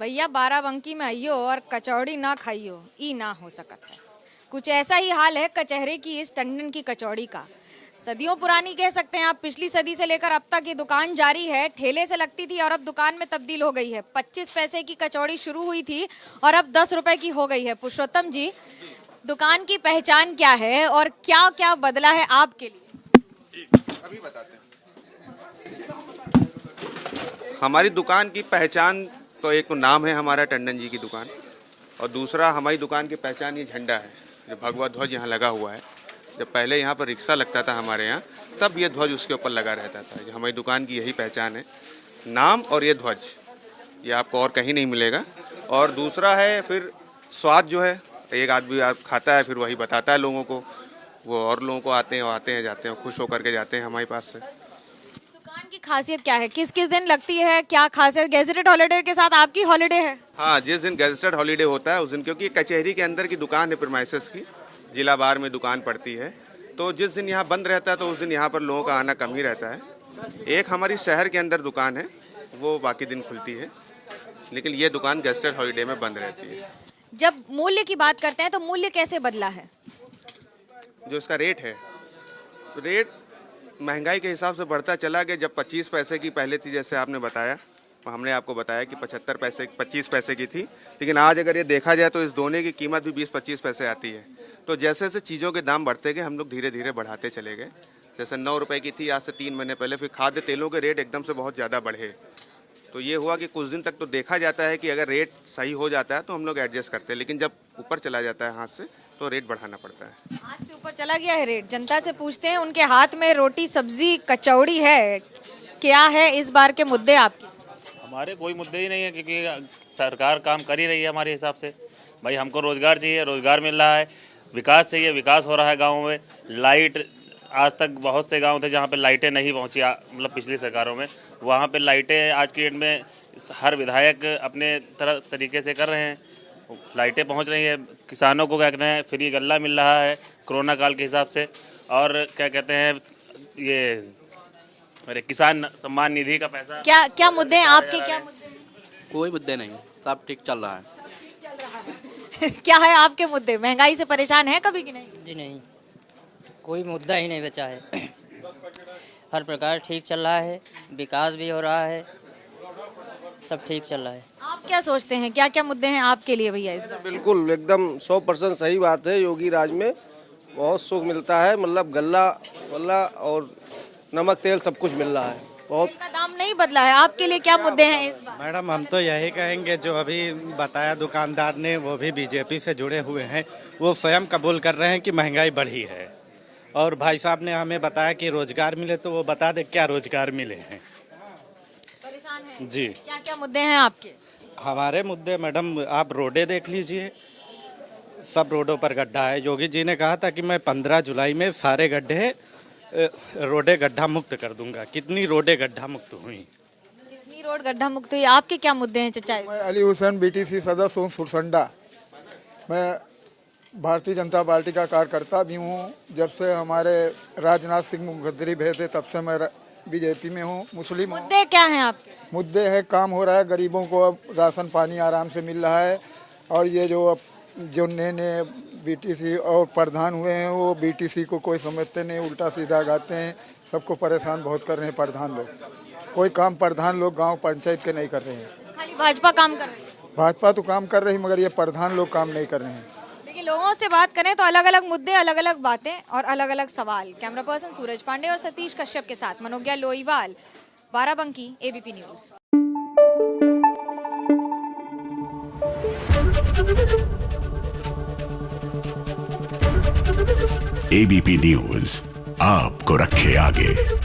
भैया बाराबंकी में आइयो और कचौड़ी ना खाइयो, ई ना हो सकता है। कुछ ऐसा ही हाल है कचहरे की इस टंडन की कचौड़ी का। सदियों पुरानी कह सकते हैं आप, पिछली सदी से लेकर अब तक ये दुकान जारी है। ठेले से लगती थी और अब दुकान में तब्दील हो गई है। 25 पैसे की कचौड़ी शुरू हुई थी और अब 10 रुपए की हो गई है। पुरुषोत्तम जी, दुकान की पहचान क्या है और क्या क्या बदला है आपके लिए? अभी बताते हैं। हमारी दुकान की पहचान तो एक तो नाम है हमारा टंडन जी की दुकान, और दूसरा हमारी दुकान की पहचान ये झंडा है जो भगवा ध्वज यहाँ लगा हुआ है। जब पहले यहाँ पर रिक्शा लगता था हमारे यहाँ, तब ये ध्वज उसके ऊपर लगा रहता था। जो हमारी दुकान की यही पहचान है, नाम और ये ध्वज, ये आपको और कहीं नहीं मिलेगा। और दूसरा है फिर स्वाद जो है, एक आदमी आप खाता है फिर वही बताता है लोगों को, वो और लोगों को आते हैं जाते हैं, खुश होकर के जाते हैं हमारे पास से। दुकान की खासियत क्या है, किस किस दिन लगती है, क्या खासियत? गैजेटेड हॉलीडे के साथ आपकी हॉलीडे है? हाँ, जिस दिन गैजेटेड हॉलीडे होता है उस दिन, क्योंकि कचहरी के अंदर की दुकान है प्रीमाइसेस की, जिला बार में दुकान पड़ती है, तो जिस दिन यहाँ बंद रहता है तो उस दिन यहाँ पर लोगों का आना कम ही रहता है। एक हमारी शहर के अंदर दुकान है, वो बाकी दिन खुलती है, लेकिन ये दुकान गैजेटेड हॉलीडे में बंद रहती है। जब मूल्य की बात करते हैं तो मूल्य कैसे बदला है? जो इसका रेट है, रेट महंगाई के हिसाब से बढ़ता चला गया। जब 25 पैसे की पहले थी, जैसे आपने बताया, हमने आपको बताया कि 25 पैसे की थी, लेकिन आज अगर ये देखा जाए तो इस दोने की कीमत भी 20-25 पैसे आती है। तो जैसे जैसे चीज़ों के दाम बढ़ते गए, हम लोग धीरे धीरे बढ़ाते चले गए। जैसे 9 रुपए की थी आज से 3 महीने पहले, फिर खाद्य तेलों के रेट एकदम से बहुत ज़्यादा बढ़े, तो ये हुआ कि कुछ दिन तक तो देखा जाता है कि अगर रेट सही हो जाता है तो हम लोग एडजस्ट करते हैं, लेकिन जब ऊपर चला जाता है हाथ से तो रेट बढ़ाना पड़ता है। हाथ से ऊपर चला गया है रेट। जनता से पूछते हैं, उनके हाथ में रोटी सब्जी कचौड़ी है, क्या है इस बार के मुद्दे आपके? हमारे कोई मुद्दे ही नहीं है, क्योंकि सरकार काम कर ही रही है हमारे हिसाब से। भाई हमको रोजगार चाहिए, रोजगार मिल रहा है, विकास चाहिए, विकास हो रहा है गाँव में। लाइट, आज तक बहुत से गांव थे जहां पे लाइटें नहीं पहुंची, मतलब पिछली सरकारों में, वहां पे लाइटें आज की डेट में हर विधायक अपने तरीके से कर रहे हैं, लाइटें पहुंच रही है। किसानों को क्या कहते हैं, फ्री गल्ला मिल रहा है कोरोना काल के हिसाब से, और क्या कहते हैं ये मेरे किसान सम्मान निधि का पैसा। क्या क्या मुद्दे हैं आपके? क्या मुद्दे हैं? कोई मुद्दे नहीं, सब ठीक चल रहा है। ठीक चल रहा है। क्या है आपके मुद्दे? महंगाई से परेशान है कभी कि नहीं? जी नहीं, कोई मुद्दा ही नहीं बचा है। हर प्रकार ठीक चल रहा है, विकास भी हो रहा है, सब ठीक चल रहा है। आप क्या सोचते हैं, क्या क्या मुद्दे हैं आपके लिए भैया इस बार? बिल्कुल एकदम 100% सही बात है। योगी राज में बहुत सुख मिलता है, मतलब गल्ला वल्ला और नमक तेल सब कुछ मिल रहा है। बहुत तेल का दाम नहीं बदला है, आपके लिए क्या मुद्दे हैं इस बार? मैडम, हम तो यही कहेंगे, जो अभी बताया दुकानदार ने, वो भी बीजेपी से जुड़े हुए हैं, वो स्वयं कबूल कर रहे हैं कि महंगाई बढ़ी है। और भाई साहब ने हमें बताया कि रोजगार मिले, तो वो बता दे क्या रोजगार मिले हैं। परेशान हैं जी। क्या क्या मुद्दे हैं आपके? हमारे मुद्दे मैडम, आप रोडें देख लीजिए, सब रोडों पर गड्ढा है। योगी जी ने कहा था कि मैं 15 जुलाई में सारे गड्ढे रोडें गड्ढा मुक्त कर दूंगा। कितनी रोडें गड्ढा मुक्त हुई? कितनी रोड गड्ढा मुक्त हुई? आपके क्या मुद्दे हैं चचा? मैं अली हुसैन बीटीसी सदस्य हूँ सुरसंडा। मैं भारतीय जनता पार्टी का कार्यकर्ता भी हूँ। जब से हमारे राजनाथ सिंह मुख्यमंत्री भे थे तब से मैं बीजेपी में हूँ। मुस्लिम मुद्दे क्या हैं आपके? मुद्दे है, काम हो रहा है, गरीबों को अब राशन पानी आराम से मिल रहा है। और ये जो नए नए बीटीसी और प्रधान हुए हैं, वो बीटीसी को कोई समझते नहीं, उल्टा सीधा गाते हैं, सबको परेशान बहुत कर रहे हैं प्रधान लोग। कोई काम प्रधान लोग गांव पंचायत के नहीं कर रहे हैं। खाली भाजपा काम कर रही है? भाजपा तो काम कर रही, मगर ये प्रधान लोग काम नहीं कर रहे हैं। लेकिन लोगों से बात करें तो अलग अलग मुद्दे, अलग अलग बातें और अलग अलग सवाल। कैमरा पर्सन सूरज पांडे और सतीश कश्यप के साथ Manogya Loiwal, Barabanki, ABP news. ABP news आपको रखे आगे।